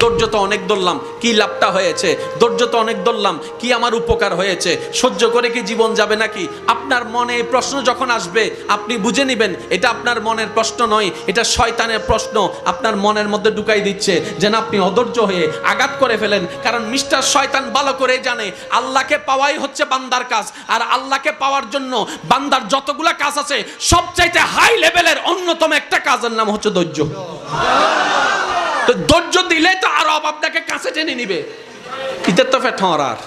ধৈর্য তো অনেক ধরলাম, কি লাভটা হয়েছে? ধৈর্য তো অনেক ধরলাম, কি আমার উপকার হয়েছে? সহ্য করে কি জীবন যাবে নাকি? আপনার মনে এই প্রশ্ন যখন আসবে, আপনি বুঝে নেবেন এটা আপনার মনের প্রশ্ন নয়, এটা শয়তানের প্রশ্ন আপনার মনের মধ্যে ঢুকাই দিচ্ছে, যেন আপনি অধৈর্য হয়ে আঘাত করে ফেলেন। কারণ মিস্টার শয়তান ভালো করে জানে আল্লাহকে পাওয়াই হচ্ছে বান্দার কাজ, আর আল্লাহকে পাওয়ার জন্য বান্দার যতগুলা কাজ আছে সবচাইতে হাই লেভেলের অন্যতম একটা কাজের নাম হচ্ছে ধৈর্য। তো ধৈর্য দিলে তো আরো আপনাকে কাছে টেনে নিবে, ইতে তো ফেটরার।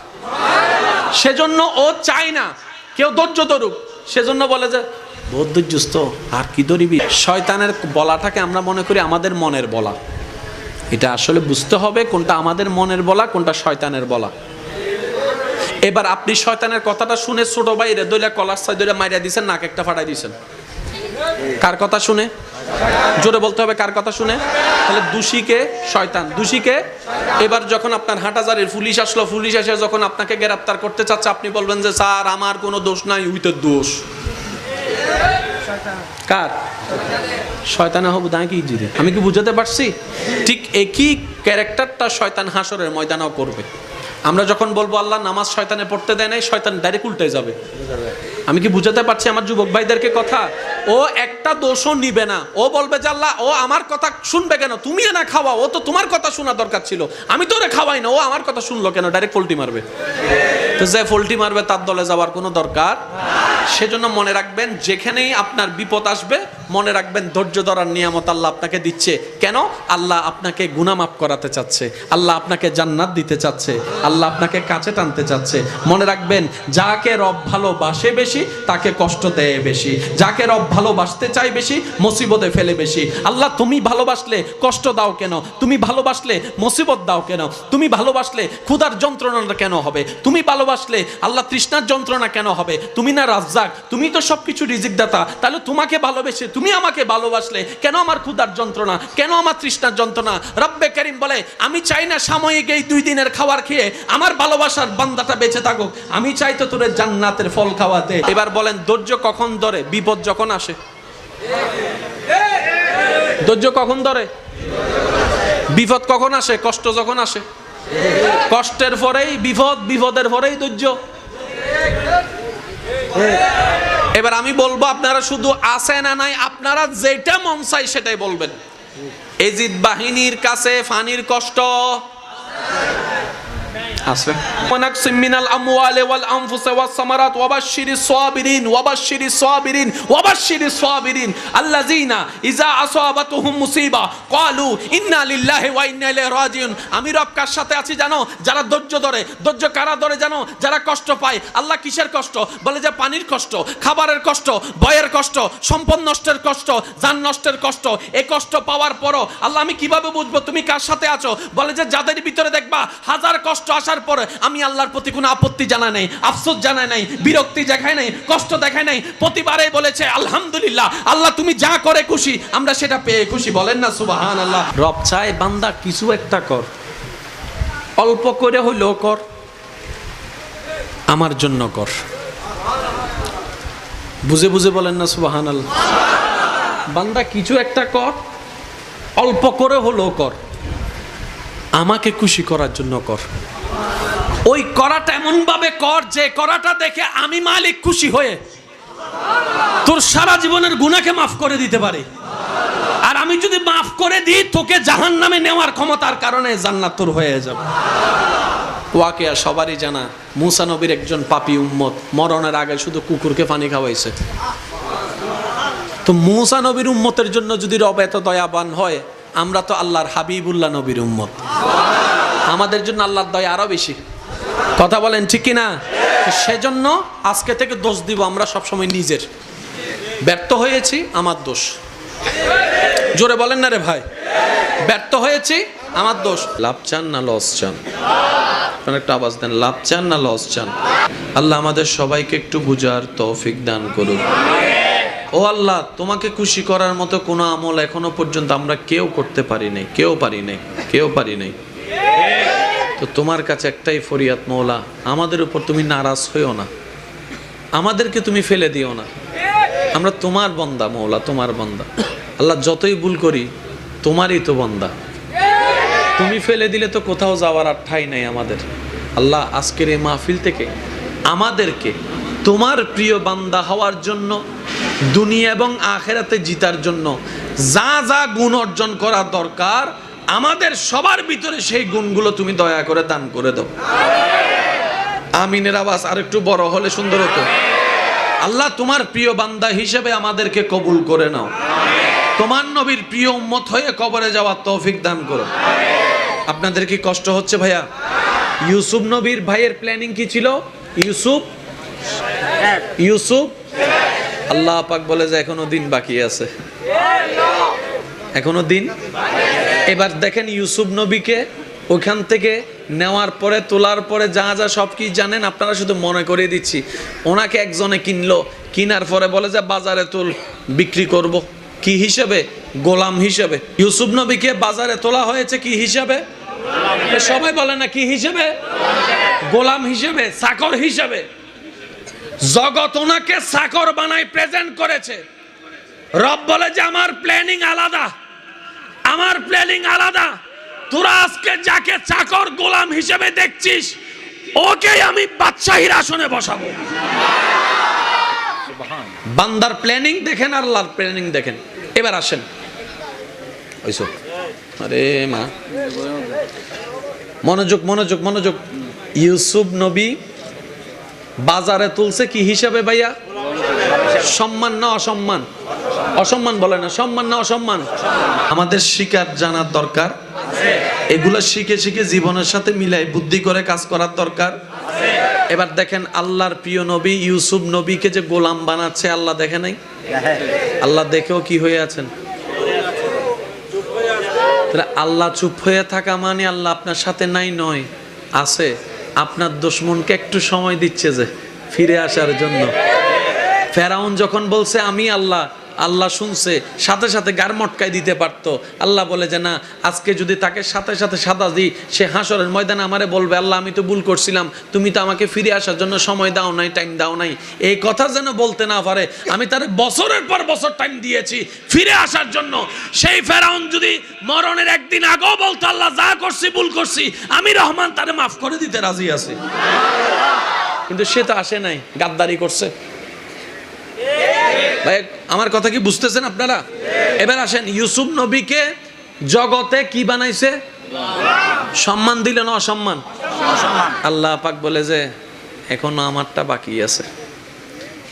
সেজন্য ও চায় না কেউ ধৈর্য ধরুক, সেজন্য বলে যে বহুত ধৈর্যস্ত আর কি ধরিবি। শয়তানের বলাটাকে আমরা মনে করি আমাদের মনের বলা, এটা আসলে বুঝতে হবে কোনটা আমাদের মনের বলা, কোনটা শয়তানের বলা। এবার আপনি শয়তানের কথাটা শুনে ছোট ভাইরে দইলা কলার সাই দইলা মাইরা দিয়েছেন, নাক একটা ফাটাই দিয়েছেন। কার কথা শুনে? জোরে বলতে হবে, কার কথা শুনে? তাহলে দোষীকে শয়তান, দোষীকে। এবার যখন আপনার হাটাজারির পুলিশ আসলো, পুলিশ এসে যখন আপনাকে গ্রেফতার করতে চাচ্ছে, আপনি বলবেন যে স্যার আমার কোনো দোষ নাই, উইতের দোষ। কার? শয়তানে হবু দাঁড়িয়ে কি জিরে, আমি কি বুঝাতে পারছি? ঠিক একই ক্যারেক্টারটা শয়তান হাসরের ময়দানেও করবে। আমরা যখন বলবো আল্লাহ নামাজ শয়তানে পড়তে দেয় নাই, শয়তান ডাইরেক্ট উল্টে যাবে। আমি কি বুঝাতে পারছি আমার যুবক ভাইদেরকে কথা? ও একটা দোষও নিবে না, ও বলবে যে আল্লাহ ও আমার কথা শুনবে কেন? তুমি না খাওয়া, ও তো তোমার কথা শোনা দরকার ছিল, আমি তো ওরে খাওয়াই না, ও আমার কথা শুনলো কেন? ডাইরেক্ট পোল্টি মারবে। তো যে পোল্টি মারবে তার দলে যাওয়ার কোনো দরকার। সেজন্য মনে রাখবেন, যেখানেই আপনার বিপদ আসবে মনে রাখবেন ধৈর্য ধরার নিয়ামত আল্লাহ আপনাকে দিচ্ছে। কেন? আল্লাহ আপনাকে গুনাহ মাফ করাতে চাচ্ছে, আল্লাহ আপনাকে জান্নাত দিতে চাচ্ছে, আল্লাহ আপনাকে কাছে টানতে চাচ্ছে। মনে রাখবেন, যাকে রব ভালোবাসে বেশি তাকে কষ্ট দেয় বেশি, যাকে রব ভালোবাসতে চাই বেশি মুসিবতে ফেলে বেশি। আল্লাহ তুমি ভালোবাসলে কষ্ট দাও কেন? তুমি ভালোবাসলে মুসিবত দাও কেন? তুমি ভালোবাসলে ক্ষুধার যন্ত্রণাটা কেন হবে? তুমি ভালোবাসলে আল্লাহ তৃষ্ণার যন্ত্রণা কেন হবে? তুমি না রাজ্জাক, তুমি তো সবকিছু রিজিক দাতা, তাহলে তোমাকে ভালোবেসে তুমি আমাকে ভালোবাসলে কেন আমার ক্ষুধার যন্ত্রণা, কেন আমার তৃষ্ণার যন্ত্রণা? রব্বে কারীম বলে আমি চাই না সাময়িক এই 2 দিনের খাবার খেয়ে আমার ভালোবাসার বান্দাটা বেঁচে থাকুক, আমি চাই তো তোরে জান্নাতের ফল খাওয়াতে। এবার বলেন ধৈর্য কখন ধরে? বিপদ যখন আসে। ধৈর্য কখন ধরে? বিপদ কখন আসে? কষ্ট যখন আসে। কষ্টের পরেই বিপদ, বিপদের পরেই ধৈর্য। এবার আমি বলবো আপনারা শুধু আছে না নাই, আপনারা যেটা মন চাই সেটাই বলবেন। এজিদ বাহিনীর কাছে ফানির কষ্ট আছে। ওয়ানাকসিম মিনাল আমওয়ালি ওয়াল আনফুসি ওয়াস সামারাত ওয়াবাশশিরিস সাবিরিন ওয়াবাশশিরিস সাবিরিন ওয়াবাশশিরিস সাবিরিন আল্লাযিনা ইযা আসাবাতুহুম মুসিবা ক্বালু ইন্না লিল্লাহি ওয়া ইন্না ইলাইহি রাজিউন। আমি রব কার সাথে আছি জানো? যারা ধৈর্য ধরে। ধৈর্য কারা ধরে জানো? যারা কষ্ট পায়। আল্লাহ কিসের কষ্ট? বলে যে পানির কষ্ট, খাবারের কষ্ট, ভয়ের কষ্ট, সম্পদ নষ্টের কষ্ট, জান নষ্টের কষ্ট। এই কষ্ট পাওয়ার পরও আল্লাহ আমি কিভাবে বুঝবো তুমি কার সাথে আছো? বলে যে যাদের ভিতরে দেখবা হাজার কষ্ট আসার পরে আমি আল্লাহর প্রতি কোনো আপত্তি জানাই নাই, আফসোস জানাই নাই, বিরক্তি দেখাই নাই, কষ্ট দেখাই নাই, প্রতিবারেই বলেছে আলহামদুলিল্লাহ, আল্লাহ তুমি যা করে খুশি, আমরা সেটা পেয়ে খুশি। বলেন না সুবহানাল্লাহ। রব চায় বান্দা কিছু একটা কর, অল্প করে হইলেও কর, আমার জন্য কর। বুঝে বুঝে বলেন না সুবহানাল্লাহ। বান্দা কিছু একটা কর, অল্প করে হলেও কর, আমাকে খুশি করার জন্য কর। ওই করাটা এমন ভাবে কর যে করাটা দেখে আমি মালিক খুশি হয়ে তোর সারা জীবনের গুনাহকে মাফ করে দিতে পারি। আর আমি যদি মাফ করে দিই তোকে জাহান্নামে নেওয়ার ক্ষমতার কারণে জান্নাত তোর হয়ে যাবে। ওয়াকিয়া সবারই জানা, মুসা নবীর একজন পাপী উম্মত মরণের আগে শুধু কুকুরকে পানি খাওয়াইছে। তো মুসা নবীর উম্মতের জন্য যদি রব এত দয়াবান হয়, আমরা তো আল্লাহর হাবিবুল্লাহ নবীর উম্মত, আমাদের জন্য আল্লাহর দয়া আরো বেশি। কথা বলেন ঠিক কি না? সেজন্য আজকে থেকে দোষ দিব আমরা সবসময় নিজের। ব্যর্থ হয়েছি আমার দোষ। জোরে বলেন না রে ভাই, ব্যর্থ হয়েছি আমার দোষ। লাভ চান না লস চান? একটা আওয়াজ দেন, লাভ চান না লস চান? আল্লাহ আমাদের সবাইকে একটু বুঝার তৌফিক দান করুন। ও আল্লাহ, তোমাকে খুশি করার মতো কোনো আমল এখনো পর্যন্ত আমরা কেউ করতে পারি নাই, কেউ পারি নাই। তো তোমার কাছে একটাই ফরিয়াদ, মওলা আমাদের উপর তুমি নারাজ হইও না, আমাদেরকে তুমি ফেলে দিও না। আমরা তোমার বান্দা মওলা, তোমার বান্দা। আল্লাহ যতই ভুল করি তোমারই তো বান্দা। তুমি ফেলে দিলে তো কোথাও যাওয়ার আর ঠাঁই নাই আমাদের। আল্লাহ আজকের এই মাহফিল থেকে আমাদেরকে তোমার প্রিয় বান্দা হওয়ার জন্য, দুনিয়া এবং আখেরাতে জিতার জন্য যা যা গুণ অর্জন করা দরকার আমাদের সবার ভিতরে সেই গুণগুলো তুমি দয়া করে দান করে দাও। আমিনের আওয়াজ আর একটু বড় হলে সুন্দর হতো। আল্লাহ তোমার প্রিয় বান্দা হিসেবে আমাদেরকে কবুল করে নাও। তোমার নবীর প্রিয় উম্মত হয়ে কবরে যাওয়ার তৌফিক দান করো। আপনাদের কি কষ্ট হচ্ছে ভাইয়া? ইউসুফ নবীর ভাইয়ের প্ল্যানিং কি ছিল? ইউসুফ আল্লাহ পাক বলে যে এখনো দিন বাকি আছে, এখনো দিন। এবার দেখেন ইউসুফ নবীকে ওখান থেকে নেওয়ার পরে, তোলার পরে যা যা সব কি জানেন আপনারা, শুধু মনে করিয়ে দিচ্ছি। ওনাকে একজনে কিনলো, কিনার পরে বলে যে বাজারে তুল, বিক্রি করব। কি হিসেবে? গোলাম হিসেবে। ইউসুফ নবীকে বাজারে তোলা হয়েছে কি হিসাবে? সবাই বলে না কি হিসেবে? গোলাম হিসেবে, চাকর হিসেবে। জগৎ ওনাকে চাকর বানায় প্রেজেন্ট করেছে। রব বলে যে আমার প্ল্যানিং আলাদা, আমার প্ল্যানিং আলাদা। তোরা আজকে যাকে চাকর গোলাম হিসেবে দেখছিস ওকে আমি বাদশাহীর আসনে বসাবো। বান্দার প্ল্যানিং দেখেন, আল্লাহর প্ল্যানিং দেখেন। এবার আসেন, ওইসো আরে মা, মনোযোগ মনোযোগ মনোযোগ। ইউসুফ নবী বাজারে তুলছে কি হিসাবে ভাইয়া? সম্মান না অসম্মান? অসম্মান বলে না, সম্মান না অসম্মান? আমাদের শিকার জানার দরকার, এগুলো শিখে শিখে জীবনের সাথে মিলাই বুদ্ধি করে কাজ করার দরকার। এবার দেখেন আল্লাহর প্রিয় নবী ইউসুফ নবীকে যে গোলাম বানাচ্ছে আল্লাহ দেখে নাই? আল্লাহ দেখেও কি হয়ে আছেন? আল্লাহ চুপ হয়ে থাকা মানে আল্লাহ আপনার সাথে নাই নয়, আছে। আপনার দুশমনকে একটু সময় দিচ্ছে যে ফিরে আসার জন্য। ফেরাউন যখন বলছে আমি আল্লাহ, আল্লাহ শুনছে, সাথে সাথে গার মটকায় দিতে পারতো। আল্লাহ বলে যে না, আজকে যদি তাকে সাথে সাথে সাদা দিই, সে হাসরের ময়দানে আমারে বলবে আল্লাহ আমি তো ভুল করছিলাম, তুমি তো আমাকে ফিরে আসার জন্য সময় দাও নাই, টাইম দাও নাই। এই কথা যেন বলতে না পারে, আমি তার বছরের পর বছর টাইম দিয়েছি ফিরে আসার জন্য। সেই ফেরাউন যদি মরণের একদিন আগেও বলতো আল্লাহ যা করছি ভুল করছি, আমি রহমান তারে মাফ করে দিতে রাজি আছি। কিন্তু সে তো আসে নাই, গাদ্দারি করছে। ভাই আমার কথা কি বুঝতেছেন আপনারা? এবার আসেন, ইউসুফ নবীকে জগতে কি বানাইছে? সম্মান দিল না অসম্মান? আল্লাহ পাক বলে যে এখনো আমারটা বাকি আছে।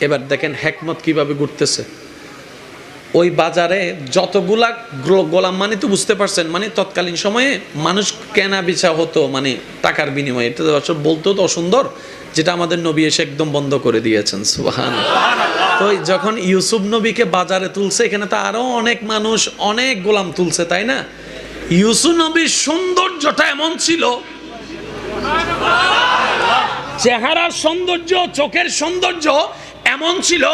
এবার দেখেন হেকমত কিভাবে ঘুরতেছে। ওই বাজারে যতগুলা গোলাম, মানে তো বুঝতে পারছেন, মানে তৎকালীন সময়ে মানুষ কেনা বেচা হতো মানে টাকার বিনিময়ে। এটা বলতো তো অসুন্দর, যেটা আমাদের নবী এসে একদম বন্ধ করে দিয়েছেন। সুবহানাল্লাহ। তো যখন ইউসুফ নবীকে বাজারে তুলছে, এখানে তো আরো অনেক মানুষ, অনেক গোলাম তুলছে, তাই না? ইউসুফ নবীর সৌন্দর্যটা এমন ছিল, চেহারার সৌন্দর্য, চোখের সৌন্দর্য এমন ছিল,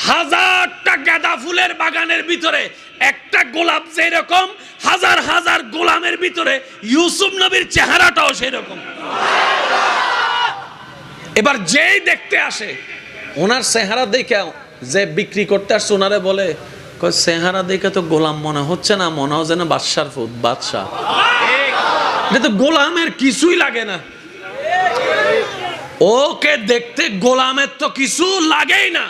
হাজারটা গাঁদা ফুলের বাগানের ভিতরে একটা গোলাপ যেরকম, হাজার হাজার গোলামের ভিতরে ইউসুফ নবীর চেহারাটাও সেই রকম। এবার যেই দেখতে আসে ওনার চেহারা দেখে, যে বিক্রি করতে আসছে ওনারে বলে চেহারা দেখে তো গোলাম মনে হচ্ছে না, মনে হয় যেন বাদশার ফুট, বাদশাহ। এটা তো গোলামের কিছুই লাগে না, ওকে দেখতে গোলামের তো কিছু লাগেই না,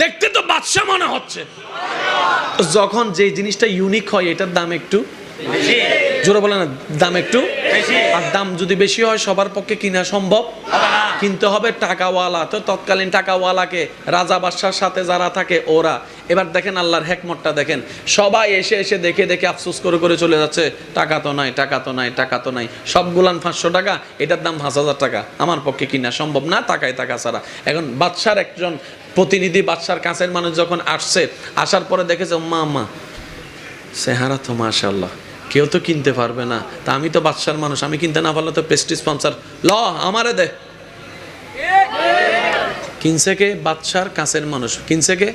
দেখতে তো বাদশাহ মনে হচ্ছে। যখন যে জিনিসটা ইউনিক হয় এটার দাম একটু জোরে বলে না, দাম একটু, আর দাম যদি বেশি হয় সবার পক্ষে কিনা সম্ভব, কিনতে হবে টাকাওয়ালা। তো তৎকালীন টাকাওয়ালাকে, রাজা বাদশার সাথে যারা থাকে ওরা। এবার দেখেন আল্লাহর হেকমতটা দেখেন, সবাই এসে এসে দেখে দেখে আফসোস করে করে চলে যাচ্ছে, টাকা তো নাই, টাকা তো নাই, টাকা তো নাই। সবগুলান 500 টাকা, এটার দাম 5000 টাকা, আমার পক্ষে কিনা সম্ভব না, টাকায় টাকা ছাড়া। এখন বাদশার একজন প্রতিনিধি, বাদশার কাছের মানুষ যখন আসছে, আসার পরে দেখেছে মা চেহারা তো মাশাআল্লাহ, কেউ তো কিনতে পারবে না, তা আমি তো বাদশার মানুষ, আমি কিনতে না পারলে তো প্রেস্টিজ স্পন্সর, ল আমারে দে। কিনছে কে? বাদশার কাছের মানুষ। কিনছে কে?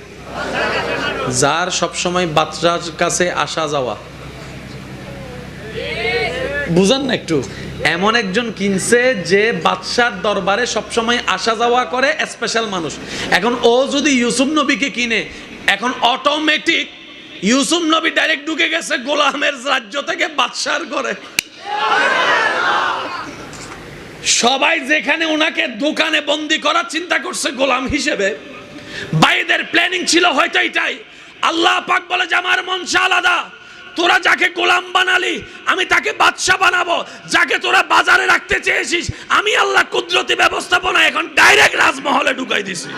যার সবসময় বাদশার কাছে আসা যাওয়া। বুঝান না একটু? এমন একজন কিনছে যে বাদশার দরবারে সবসময় আসা যাওয়া করে, স্পেশাল মানুষ। এখন ও যদি ইউসুফ নবীকে কিনে, এখন অটোমেটিক ইউসুফ নবী ডাইরেক্ট ঢুকে গেছে গোলামের রাজ্য থেকে বাদশার ঘরে। সবাই যেখানে ওনাকে দোকানে বন্দি করার চিন্তা করছে গোলাম হিসেবে, ভাইদের প্ল্যানিং ছিল হয়তো এটাই। আল্লাহ পাক বলে যে আমার মনসা আলাদা, তোরা যাকে গোলাম বানালি আমি তাকে বাদশা বানাবো, যাকে তোরা বাজারে রাখতে চেয়েছিস আমি আল্লাহ কুদরতি ব্যবস্থাপনা এখন ডাইরেক্ট রাজমহলে ঢুকাই দিছি।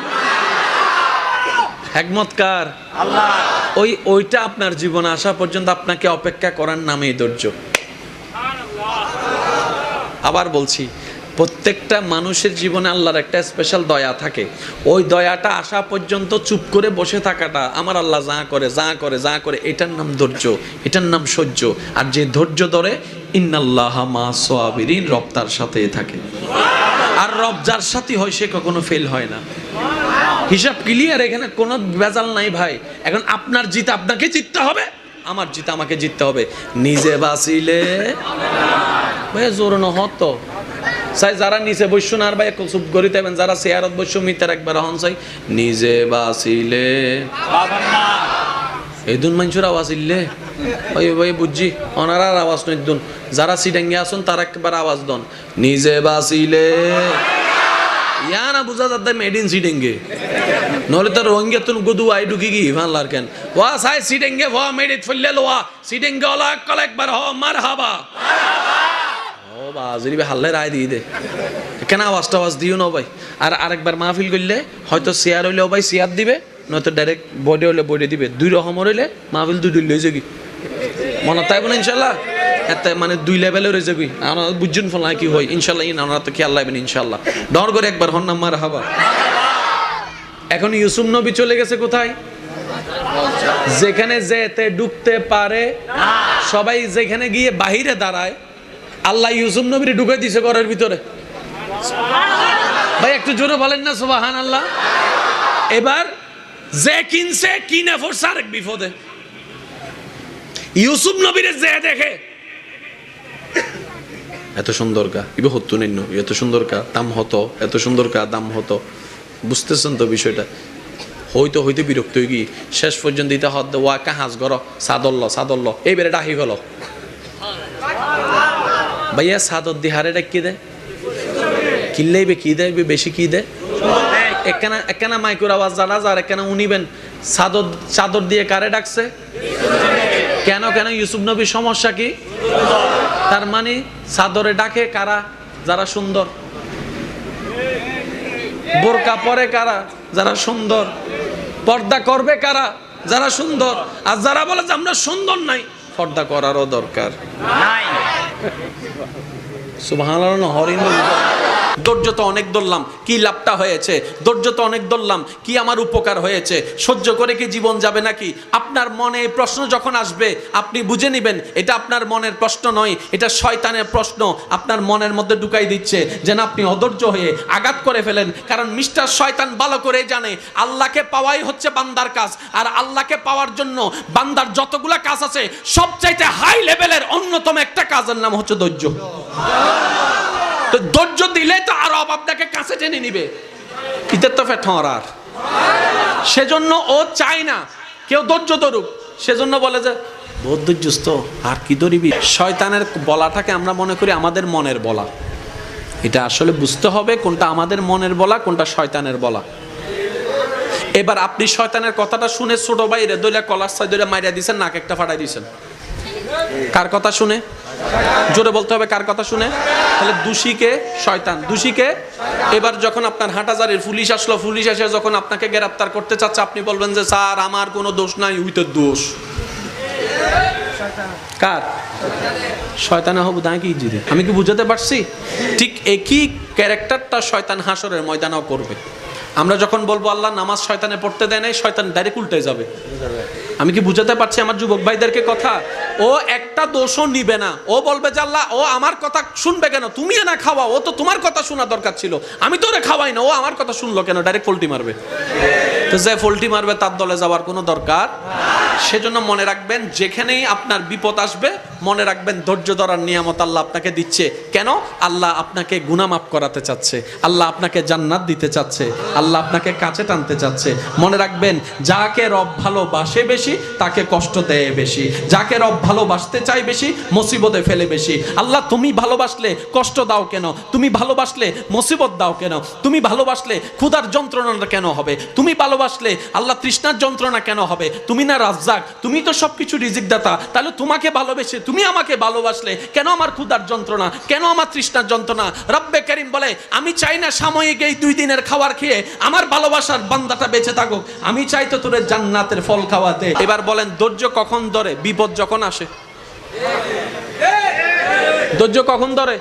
হিকমতকার আল্লাহ। ওইটা আপনার জীবনে আসা পর্যন্ত আপনাকে অপেক্ষা করার নামেই ধৈর্য। আবার বলছি, প্রত্যেকটা মানুষের জীবনে আল্লাহর একটা স্পেশাল দয়া থাকে। ওই দয়াটা আসা পর্যন্ত চুপ করে বসে থাকাটা, আমার আল্লাহ যা করে যা করে যা করে, এটার নাম ধৈর্য, এটার নাম সহ্য। আর যে ধৈর্য ধরে, ইন্নাল্লাহা মা'আস সাবিরিন, রব তার সাথেই থাকে। আর রব যার সাথে হয় সে কখনো ফেল হয় না। হিসাব ক্লিয়ার, এখানে কোনো ভেজাল নাই ভাই। এখন আপনার জিত আপনাকে জিততে হবে, আমার জিত আমাকে জিততে হবে। নিজে বাঁচিলে ভাই জোর নহত চাই, যারা নিচে বৈশ্য না আর ভাই চুপ করিতে হবেন, যারা চেয়ারত বৈশ্য মিটার একবার হন চাই। নিজে বাঁচিলে এই দুন মানুষের আওয়াজ ইল্লে ওই ভাই বুঝছি, ওনার আওয়াজ নয় দুন, যারা সিডাঙ্গে আসুন তার একবার আওয়াজ দন। নিজে বাঁচিলে ইয়া না বুঝা যাতে মেডিন সিডেঙ্গে, নহলে তো রোহিঙ্গা তুন গুদু আই ঢুকি কি ভানলার কেন ওয়া সাই সিডেঙ্গে ওয়া মেডিট ফলে লোয়া সিডেঙ্গে ওলা কল একবার হ মারহাবা। ও বাজরি বে হাল্লে রায় দিয়ে দে, কেন আওয়াজ দিও না ভাই। আর আরেকবার মাহফিল করলে হয়তো শেয়ার হইলেও ভাই শেয়ার দিবে, নয়তো ডাইরেক্ট বডি হইলে বডি দিবে। দুই রকম হইলে মাহফিল দুই লই যাবি, মনে তাইব না ইনশাল্লাহ। এত মানে দুই লেভেলে রয়ে যাবি, আমরা বুঝছেন ফল কি হয় ইনশাল্লাহ। আমরা তো খেয়াল লাগবেন ইনশাল্লাহ। ডর করে একবার হন না মারহাবা। এখন ইউসুফ নবী চলে গেছে কোথায়? যেখানে যেতে ঢুকতে পারে সবাই, যেখানে গিয়ে বাহিরে দাঁড়ায়, আল্লাহ ইউসুফ নবীরে ঢুকে দিছে ঘরের ভিতরে। ভাই একটু জোরে বলেন না সুবহানাল্লাহ। এবার যে কিনছে কিনে পড়ছে আরেক বিপদে। ইউসুফ নবীরে যে দেখে এত সুন্দর কা ইবে হতো নেই, এত সুন্দর কা দাম হতো, এত সুন্দর কা দাম হতো। বুঝতেছেন তো বিষয়টা? হইতে হইতে বিরক্ত হয়ে গিয়ে শেষ পর্যন্ত দিতে হদ ওয়া কাহাজ গর সাদল্ল এইবারে ডাহি গেল। ভাইয়া সাদর দিহারে ডাকি দে কিনলেইবে কি দেয় বেশি কি দেয় একখানা মাইকুর আওয়াজ জানা যার একখানা উনিবেন চাদর দিয়ে কারে ডাকছে কেন ইউসুফ নবীর সমস্যা কি? তার মানে চাদরে ডাকে কারা? যারা সুন্দর। বোরকা পরে কারা? যারা সুন্দর। পর্দা করবে কারা? যারা সুন্দর। আর যারা বলে যে আমরা সুন্দর নাই, পর্দা করারও দরকার নাই। সুবহানাল্লাহ। হরিণ ধৈর্য তো অনেক ধরলাম, কি লাভটা হয়েছে? ধৈর্য তো অনেক ধরলাম, কি আমার উপকার হয়েছে? সহ্য করে কি জীবন যাবে নাকি? আপনার মনে প্রশ্ন যখন আসবে আপনি বুঝে নেবেন এটা আপনার মনের প্রশ্ন নয়, এটা শয়তানের প্রশ্ন আপনার মনের মধ্যে ঢুকাই দিচ্ছে, যেন আপনি অধৈর্য হয়ে আঘাত করে ফেলেন। কারণ মিস্টার শয়তান ভালো করে জানে আল্লাহকে পাওয়াই হচ্ছে বান্দার কাজ, আর আল্লাহকে পাওয়ার জন্য বান্দার যতগুলা কাজ আছে সবচাইতে হাই লেভেলের অন্যতম একটা কাজের নাম হচ্ছে ধৈর্য। তো ধৈর্য দিলে তো আর আপনাকে কাছে টেনে নিবে, ইতের তো ফেটর। সেজন্য ও চায় না কেউ ধৈর্য ধরুক, সেজন্য বলে যে বহুত ধৈর্যস্ত আর কি ধরিবি। শয়তানের বলাটাকে আমরা মনে করি আমাদের মনের বলা, এটা আসলে বুঝতে হবে কোনটা আমাদের মনের বলা কোনটা শয়তানের বলা। এবার আপনি শয়তানের কথাটা শুনে ছোট ভাইরে দইলা কলার সাই দইলা মাইরা দিয়েছেন, নাক একটা ফাটাই দিয়েছেন। কার কথা শুনে? জোরে বলতে হবে কার কথা শুনে? তাহলে দোষীকে শয়তান, দোষীকে। এবার যখন আপনার হাঁটাজারির পুলিশ আসলো, পুলিশ এসে যখন আপনাকে গ্রেফতার করতে চাচ্ছে, আপনি বলবেন যে স্যার আমার কোনো দোষ নাই, উইতের দোষ কার? শয়তানে হবো দাঁড়িয়ে কি জিরে। আমি কি বুঝাতে পারছি? ঠিক একই ক্যারেক্টারটা শয়তান হাসরের ময়দানেও করবে। আমরা যখন বলবো আল্লাহ নামাজ শয়তানে পড়তে দেয় নাই, শয়তান ডাইরেক্ট উল্টে যাবে। আমি কি বুঝাতে পারছি আমার যুবক ভাইদেরকে কথা? ও একটা দোষও নিবে না, ও বলবে যে আল্লাহ ও আমার কথা শুনবে কেন? তুমি না খাওয়া, ও তো তোমার কথা শোনা দরকার ছিল, আমি তো ওরে খাওয়াই না, ও আমার কথা শুনলো কেন? ডাইরেক্ট পোল্টি মারবে। তো যে পোল্টি মারবে তার দলে যাওয়ার কোনো দরকার। সেজন্য মনে রাখবেন যেখানেই আপনার বিপদ আসবে মনে রাখবেন ধৈর্য ধরার নিয়ামত আল্লাহ আপনাকে দিচ্ছে। কেন? আল্লাহ আপনাকে গুনাহ মাফ করাতে চাচ্ছে, আল্লাহ আপনাকে জান্নাত দিতে চাচ্ছে, আল্লাহ আপনাকে কাছে টানতে চাচ্ছে। মনে রাখবেন, যাকে রব ভালোবাসে বেশি তাকে কষ্ট দেয় বেশি, যাকে রব ভালোবাসতে চায় বেশি মুসিবতে ফেলে বেশি। আল্লাহ তুমি ভালোবাসলে কষ্ট দাও কেন? তুমি ভালোবাসলে মুসিবত দাও কেন? তুমি ভালোবাসলে ক্ষুধার যন্ত্রণাটা কেন হবে? তুমি ভালোবাসলে আল্লাহ তৃষ্ণার যন্ত্রণা কেন হবে? তুমি না রাজ্জাক, তুমি তো সবকিছু রিজিক দাতা। তাহলে তোমাকে ভালোবেসে তুমি আমাকে ভালোবাসলে কেন আমার ক্ষুধার যন্ত্রণা, কেন আমার তৃষ্ণার যন্ত্রণা? রব্বে কারীম বলে, আমি চাই না সাময়িক এই 2 দিনের খাবার খেয়ে আমার ভালোবাসার বান্দাটা বেঁচে থাকুক, আমি চাই তো তোরে জান্নাতের ফল খাওয়াতে। এবার বলেন, ধৈর্য কখন ধরে? বিপদ যখন আসে। ধৈর্য কখন ধরে?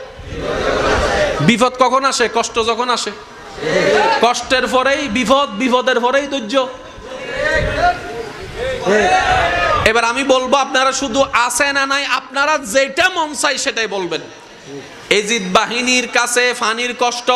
বিপদ কখন আসে? কষ্ট যখন আসে। কষ্টের পরেই বিপদ, বিপদের পরেই ধৈর্য। এবার আমি বলবো, আপনারা শুধু আছে না নাই, আপনারা যেটা মন চাই সেটাই বলবেন। এজিদ বাহিনীর কাছে ফানির কষ্ট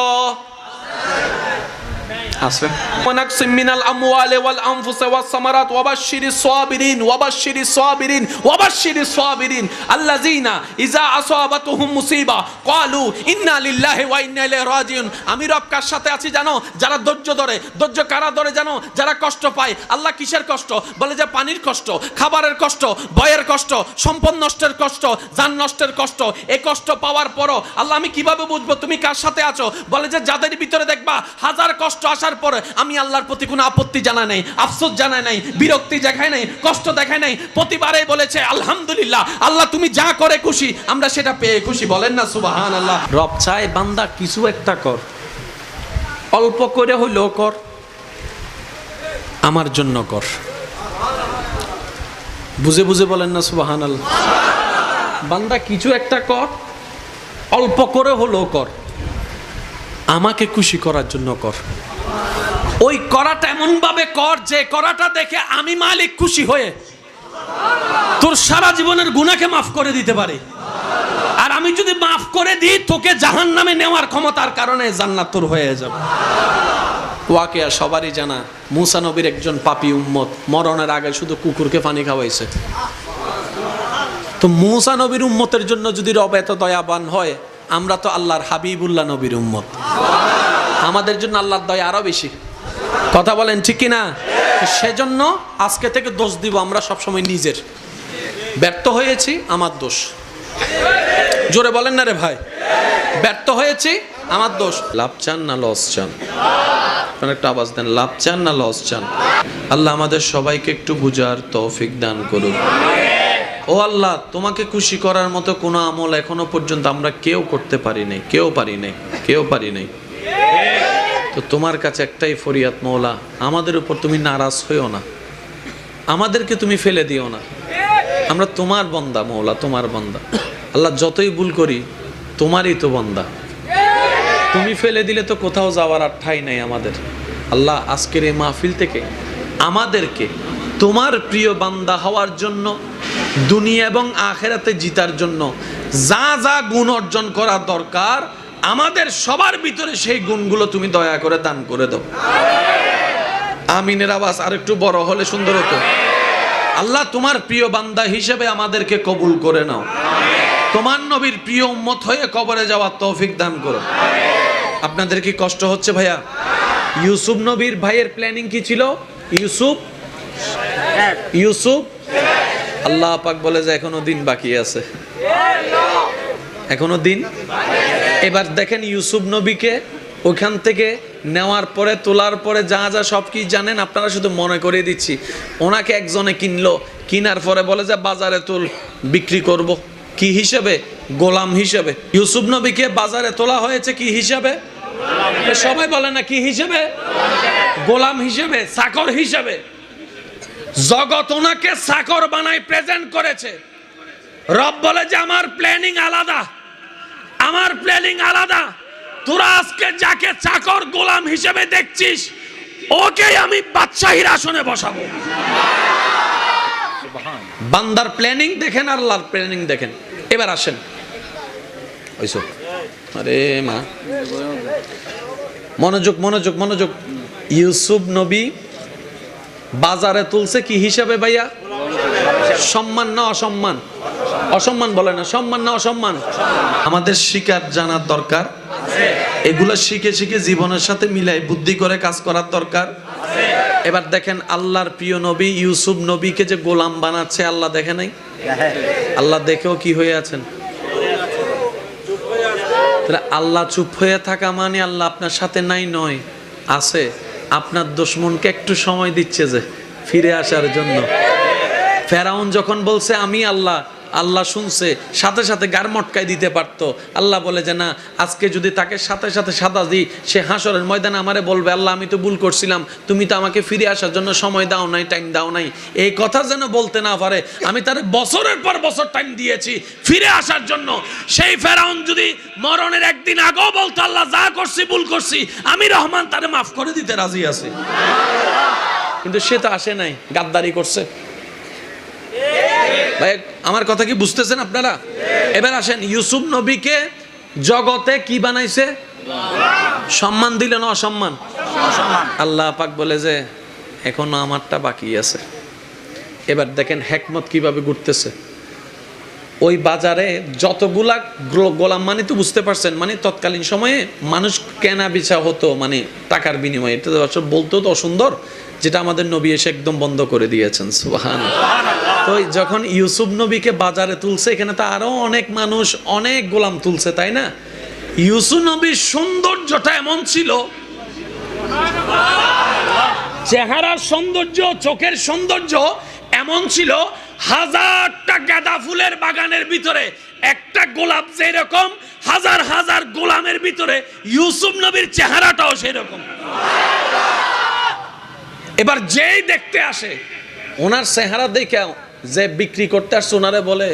আছে। ওয়ানাকসিম মিনাল আমওয়ালি ওয়াল আনফুসি ওয়াস সামারাত ওয়াবাশশিরিস সাবিরিন ওয়াবাশশিরিস সাবিরিন ওয়াবাশশিরিস সাবিরিন আল্লাযিনা ইযা আসাবাতুহুম মুসিবা ক্বালু ইন্না লিল্লাহি ওয়া ইন্না ইলাইহি রাজিউন। আমি রব কার সাথে আছি জানো? যারা ধৈর্য ধরে। ধৈর্য কারা ধরে জানো? যারা কষ্ট পায়। আল্লাহ কিসের কষ্ট? বলে যে পানির কষ্ট, খাবারের কষ্ট, ভয়ের কষ্ট, সম্পদ নষ্টের কষ্ট, জান নষ্টের কষ্ট। এই কষ্ট পাওয়ার পরও আল্লাহ আমি কিভাবে বুঝবো তুমি কার সাথে আছো? বলে যে যাদের ভিতরে দেখবা হাজার কষ্ট আসার পরে আমি আল্লাহর প্রতি কোনো আপত্তি জানাই নাই, আফসোস জানাই নাই, বিরক্তি দেখাই নাই, কষ্ট দেখাই নাই, প্রতিবারেই বলেছে আলহামদুলিল্লাহ, আল্লাহ তুমি যা করে খুশি, আমরা সেটা পেয়ে খুশি। বলেন না সুবহানাল্লাহ। রব চায় বান্দা কিছু একটা কর, অল্প করে হইলেও কর, আমার জন্য কর। বুঝে বুঝে বলেন না সুবহানাল্লাহ। বান্দা কিছু একটা কর, অল্প করে হলেও কর, আমাকে খুশি করার জন্য কর। ওই করাটা এমন ভাবে কর যে করাটা দেখে আমি মালিক খুশি হয়ে তোর সারা জীবনের গুনাহকে মাফ করে দিতে পারি। আর আমি যদি মাফ করে দিই, তোকে জাহান্নামে নেওয়ার ক্ষমতার কারণে জান্নাত তোর হয়ে যাবে। ওয়াকিয়া সবারই জানা, মুসা নবীর একজন পাপী উম্মত মরণের আগে শুধু কুকুরকে পানি খাওয়াইছে। তো মুসা নবীর উম্মতের জন্য যদি রব এত দয়াবান হয়, আমরা তো আল্লাহর হাবিবুল্লাহ নবীর উম্মত, আমাদের জন্য আল্লাহর দয়া আরো বেশি। কথা বলেন ঠিক কিনা? সেজন্য আজকে থেকে দোষ দিব আমরা সবসময় নিজের। ব্যর্থ হয়েছি, আমার দোষ। জোরে বলেন না রে ভাই, ব্যর্থ হয়েছি, আমার দোষ। লাভ চান না লস চান? একটা আওয়াজ দেন, লাভ চান না লস চান? আল্লাহ আমাদের সবাইকে একটু বুঝার তৌফিক দান করুন। ও আল্লাহ, তোমাকে খুশি করার মতো কোনো আমল এখনো পর্যন্ত আমরা কেউ করতে পারি নাই, কেউ পারি নাই। তো তোমার কাছে একটাই ফরিয়াদ, মওলা আমাদের উপর তুমি নারাজ হইও না, আমাদেরকে তুমি ফেলে দিও না। আমরা তোমার বান্দা মওলা, তোমার বান্দা। আল্লাহ যতই ভুল করি তোমারই তো বান্দা, তুমি ফেলে দিলে তো কোথাও যাওয়ার আর ঠাঁই নাই আমাদের। আল্লাহ আজকের এই মাহফিল থেকে আমাদেরকে তোমার প্রিয় বান্দা হওয়ার জন্য, দুনিয়া এবং আখিরাতে জিতার জন্য যা যা গুণ অর্জন করা দরকার, আমাদের সবার ভিতরে সেই গুণগুলো তুমি দয়া করে দান করে দাও। আমিনের আওয়াজ আর একটু বড় হলে সুন্দর হতো। আল্লাহ তোমার প্রিয় বান্দা হিসেবে আমাদেরকে কবুল করে নাও, তোমার নবীর প্রিয় উম্মত হয়ে কবরে যাওয়ার তৌফিক দান করো। আপনাদের কি কষ্ট হচ্ছে ভাইয়া? ইউসুফ নবীর ভাইয়ের প্ল্যানিং কি ছিল? ইউসুফ আল্লাহ পাক বলে যে এখনো দিন বাকি আছে, এখনো দিন। এবার দেখেন ইউসুফ নবীকে ওইখান থেকে নেওয়ার পরে, তোলার পরে যা যা সব কি জানেন আপনারা, শুধু মনে করে দিচ্ছি। ওনাকে একজনে কিনলো, কিনার পরে বলে যে বাজারে তুল, বিক্রি করব। কি হিসেবে? গোলাম হিসেবে। ইউসুফ নবীকে বাজারে তোলা হয়েছে কি হিসাবে? সবাই বলে না কি হিসেবে? গোলাম হিসেবে, চাকর হিসেবে। জগৎ ওনাকে চাকর বানাই প্রেজেন্ট করেছে। রব বলে যে আমার প্ল্যানিং আলাদা, আমার প্ল্যানিং আলাদা। তোরা আজকে যাকে চাকর গোলাম হিসেবে দেখছিস, ওকে আমি বাদশাহীর আসনে বসাবো। বান্দার প্ল্যানিং দেখেন, আল্লাহর প্ল্যানিং দেখেন। এবার আসেন, ওইসব আরে মা, মনোযোগ মনোযোগ মনোযোগ। ইউসুফ নবী বাজারে তুলছে কি হিসাবে ভাইয়া? সম্মান না অসম্মান? অসম্মান বলে না, সম্মান না অসম্মান। আমাদের শিকার জানার দরকার, এগুলো শিখে শিখে জীবনের সাথে মিলাই বুদ্ধি করে কাজ করার দরকার। এবার দেখেন আল্লাহর প্রিয় নবী ইউসুফ নবীকে যে গোলাম বানাচ্ছে আল্লাহ দেখে নাই? আল্লাহ দেখেও কি হয়ে আছেন? আল্লাহ চুপ হয়ে থাকা মানে আল্লাহ আপনার সাথে নাই নয়, আছে। আপনার দুশমনকে একটু সময় দিচ্ছে যে ফিরে আসার জন্য। ফেরাউন যখন বলছে আমি আল্লাহ, আল্লাহ শুনছে, সাথে সাথে গার মটকায় দিতে পারতো। আল্লাহ বলে যে না, আজকে যদি তাকে সাথে সাথে সাদা দিই, সে হাসরের ময়দানে আমারে বলবে আল্লাহ আমি তো ভুল করছিলাম, তুমি তো আমাকে ফিরে আসার জন্য সময় দাও নাই, টাইম দাও নাই। এই কথা যেন বলতে না পারে, আমি তার বছরের পর বছর টাইম দিয়েছি ফিরে আসার জন্য। সেই ফেরাউন যদি মরণের একদিন আগেও বলতো আল্লাহ যা করছি ভুল করছি, আমি রহমান তারে মাফ করে দিতে রাজি আছি। কিন্তু সে তো আসে নাই, গাদ্দারি করছে। ভাই আমার কথা কি বুঝতেছেন আপনারা? এবার আসেন, ইউসুফ নবীকে জগতে কি বানাইছে? সম্মান দিল না অসম্মান? আল্লাহ পাক বলে যে এখনো আমারটা বাকি আছে। এবার দেখেন হেকমত কিভাবে ঘুরতেছে। ওই বাজারে যতগুলা গোলাম, মানে তো বুঝতে পারছেন, মানে তৎকালীন সময়ে মানুষ কেনা বেচা হতো মানে টাকার বিনিময়ে। এটা বলতেও তো অসুন্দর, যেটা আমাদের নবী এসে একদম বন্ধ করে দিয়েছেন। সুবহানাল্লাহ। তো যখন ইউসুফ নবীকে বাজারে তুলছে, এখানে তো আরো অনেক মানুষ অনেক গোলাম তুলছে, তাই না? ইউসুফ নবীর সৌন্দর্যটা এমন ছিল, চেহারার সৌন্দর্য, চোখের সৌন্দর্য এমন ছিল, হাজারটা গাঁদা ফুলের বাগানের ভিতরে একটা গোলাপ যেরকম, হাজার হাজার গোলামের ভিতরে ইউসুফ নবীর চেহারাটাও সেরকম। এবার যেই দেখতে আসে, ওনার চেহারা দেখে যে বিক্রি করতে আসছে ওনারে বলে,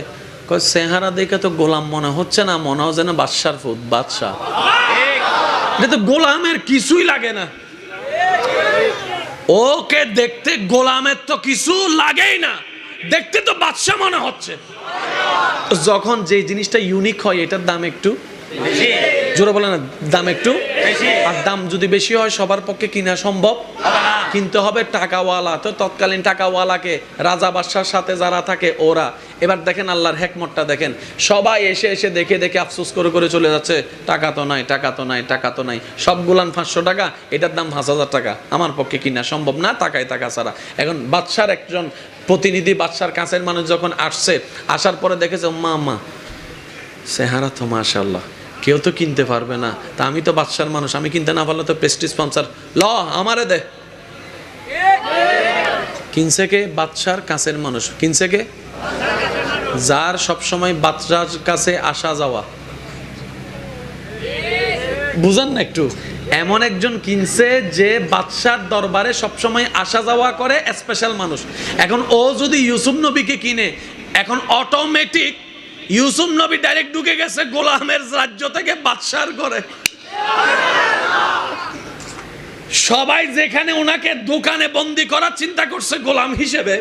চেহারা দেখে তো গোলাম মনে হচ্ছে না, মনে হয় যেন বাদশার ফুট, বাদশাহ। এটা তো গোলামের কিছুই লাগে না, ওকে দেখতে গোলামের তো কিছু লাগেই না, দেখতে তো বাদশা মনে হচ্ছে। যখন যে জিনিসটা ইউনিক হয় এটার দাম একটু জোরে বলে না, দাম একটু, আর দাম যদি বেশি হয় সবার পক্ষে কিনা সম্ভব, কিনতে হবে টাকাওয়ালা। তো তৎকালীন টাকাওয়ালাকে রাজা বাদশার সাথে যারা থাকে ওরা। এবার দেখেন আল্লাহর হেকমতটা দেখেন, সবাই এসে এসে দেখে দেখে আফসোস করে করে চলে যাচ্ছে, টাকা তো নাই, টাকা তো নাই, টাকা তো নাই। সব গুলান 500 টাকা, এটার দাম 5000 টাকা, আমার পক্ষে কিনা সম্ভব না, টাকায় টাকা ছাড়া। এখন বাদশার একজন প্রতিনিধি, বাদশার কাছের মানুষ যখন আসছে, আসার পরে দেখেছে মা চেহারা তো মাশাআল্লাহ, কেউ তো কিনতে পারবে না, তা আমি তো বাদশার মানুষ, আমি কিনতে না পারলে তো প্রেস্টিজ স্পন্সর, ল আমারে দে। কিনছে কে? বাদশার কাছের মানুষ। কিনছে কে? যার সবসময় বাদশার কাছে আসা যাওয়া। বুঝেন না একটু? এমন একজন কিনছে যে বাদশার দরবারে সবসময় আসা যাওয়া করে, স্পেশাল মানুষ। এখন ও যদি ইউসুফ নবীকে কিনে, এখন অটোমেটিক ইউসুফ নবী ডাইরেক্ট ঢুকে গেছে গোলামের রাজ্য থেকে বাদশার ঘরে। সবাই যেখানে ওনাকে দোকানে বন্দি করার চিন্তা করছে গোলাম হিসেবে,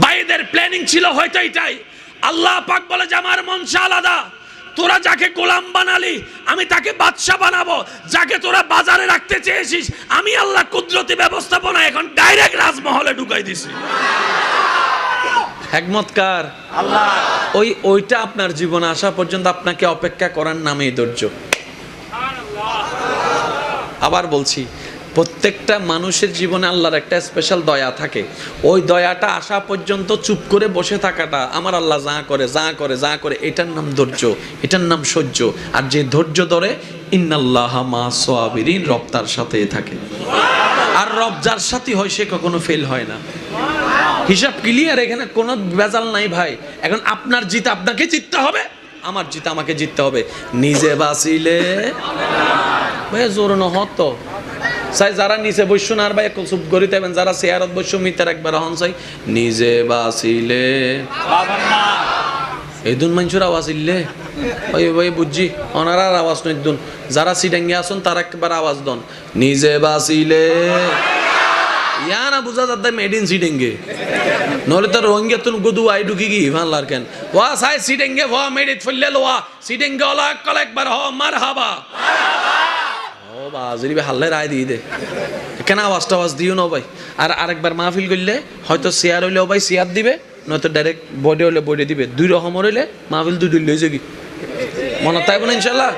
বাইদের প্ল্যানিং ছিল হয়তো এটাই। আল্লাহ পাক বলে যে আমার মনসা আলাদা, তোরা যাকে গোলাম বানালি আমি তাকে বাদশা বানাবো, যাকে তোরা বাজারে রাখতে চেয়েছিস আমি আল্লাহ কুদরতি ব্যবস্থাপনা এখন ডাইরেক্ট রাজমহলে ঢুকাই দিছি। হিকমতকার আল্লাহ। ওইটা আপনার জীবনে আসা পর্যন্ত আপনাকে অপেক্ষা করার নামই ধৈর্য। আবার বলছি, প্রত্যেকটা মানুষের জীবনে আল্লাহর একটা স্পেশাল দয়া থাকে। ওই দয়াটা আসা পর্যন্ত চুপ করে বসে থাকাটা, আমার আল্লাহ যা করে যা করে যা করে, এটার নাম ধৈর্য, এটার নাম সহ্য। আর যে ধৈর্য ধরে, ইন্নাল্লাহা মা সাবিরিন, রব তার সাথেই থাকে। আর রব যার সাথে হয় সে কখনো ফেল হয় না। হিসাব ক্লিয়ার, এখানে কোনো ভেজাল নাই ভাই। এখন আপনার জিত আপনাকে জিততে হবে, আমার জিত আমাকে জিততে হবে। নিজে বাঁচিলে ভাই জোর নহত চাই, যারা নিচে বসছো না আর ভাই চুপ করি থাকবেন, যারা চেয়ারত বসছো মিটার একবার হন চাই, নিজে বাঁচিলে এই দুন মানুষের আওয়াজ ইল্লে ওই ভাই বুঝছি, ওনার আওয়াজ নয় দুন, যারা সিডাঙ্গে আসুন তার একবার আওয়াজ দন, নিজে বাঁচিলে। ইয়া না বুঝা যাতে মেড ইন সিডেঙ্গে, নহলে তো রোহিঙ্গা তুন গুদু আই ঢুকি কি ভাল্লার কেন ওয়া সাই সিডেঙ্গে ওয়া মেড ইট ফলে লোয়া সিডেঙ্গে ওলা কল একবার হ মারহাবা। ও বাজরি হাল্লে রায় দিয়ে দে, কেন আওয়াজ টাওয়াজ দিও না ভাই। আর আরেকবার মাহফিল করলে হয়তো শেয়ার হইলেও ভাই শেয়ার দিবে, নয়তো ডাইরেক্ট বডি হলে বডি দিবে, দুই রকম হইলে মাহফিল দুই লই যাবি মনে তাই বলে ইনশাল্লাহ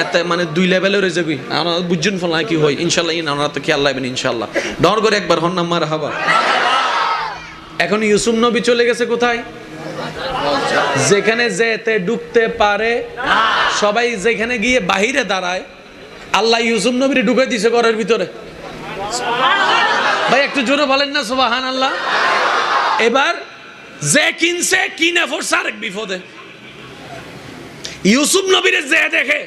এত মানে দুই লেভেলে রয়ে যাবি আমরা বুঝছেন ফল কি হয় ইনশাল্লাহ আমরা তো খেয়াল লাগবেন ইনশাল্লাহ ডর করে একবার হন নাম্বার হাবা। এখন ইউসুফ নবী চলে গেছে কোথায়? যেখানে যেতে ঢুকতে পারে সবাই, যেখানে গিয়ে বাহিরে দাঁড়ায় আল্লাহ ইউসুফ নবীরে ঢুকে দিছে ঘরের ভিতরে। ভাই একটু জোরে বলেন না সুবহানাল্লাহ। এবার যে কিনছে কিনে পড়ছে আরেক বিপদে। ইউসুফ নবীরে যে দেখে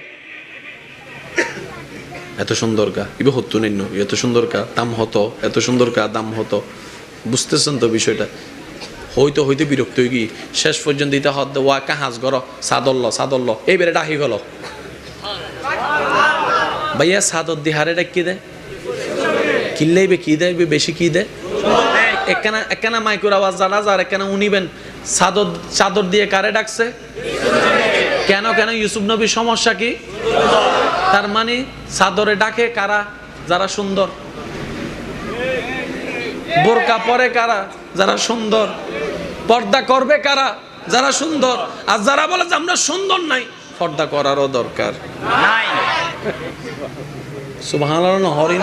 এত সুন্দর কা ইবে হতো নিন্ন, এত সুন্দর কা দাম হতো, এত সুন্দর কা দাম হতো, বুঝতেছেন তো বিষয়টা? হইতে হইতে বিরক্ত হয়ে গিয়ে শেষ পর্যন্ত দিতে হদ ওয়া কাহাজ গর সাদল্ল এইবারে ডাকি গেল ভাইয়া সাদর দিহারে ডাকি দেয় কিনলেইবে কি দেয় বেশি কি দেয় একখানা মাইকুর আওয়াজ জানা যার একখানা উনিবেন চাদর দিয়ে কারে ডাকছে কেন ইউসুফ নবীর সমস্যা কি? তার মানে চাদরে ডাকে কারা? যারা সুন্দর। বোরকা পরে কারা? যারা সুন্দর। পর্দা করবে কারা? যারা সুন্দর। আর যারা বলে যে আমরা সুন্দর নাই, পর্দা করারও দরকার নাই। সুবহানাল্লাহ। হরিণ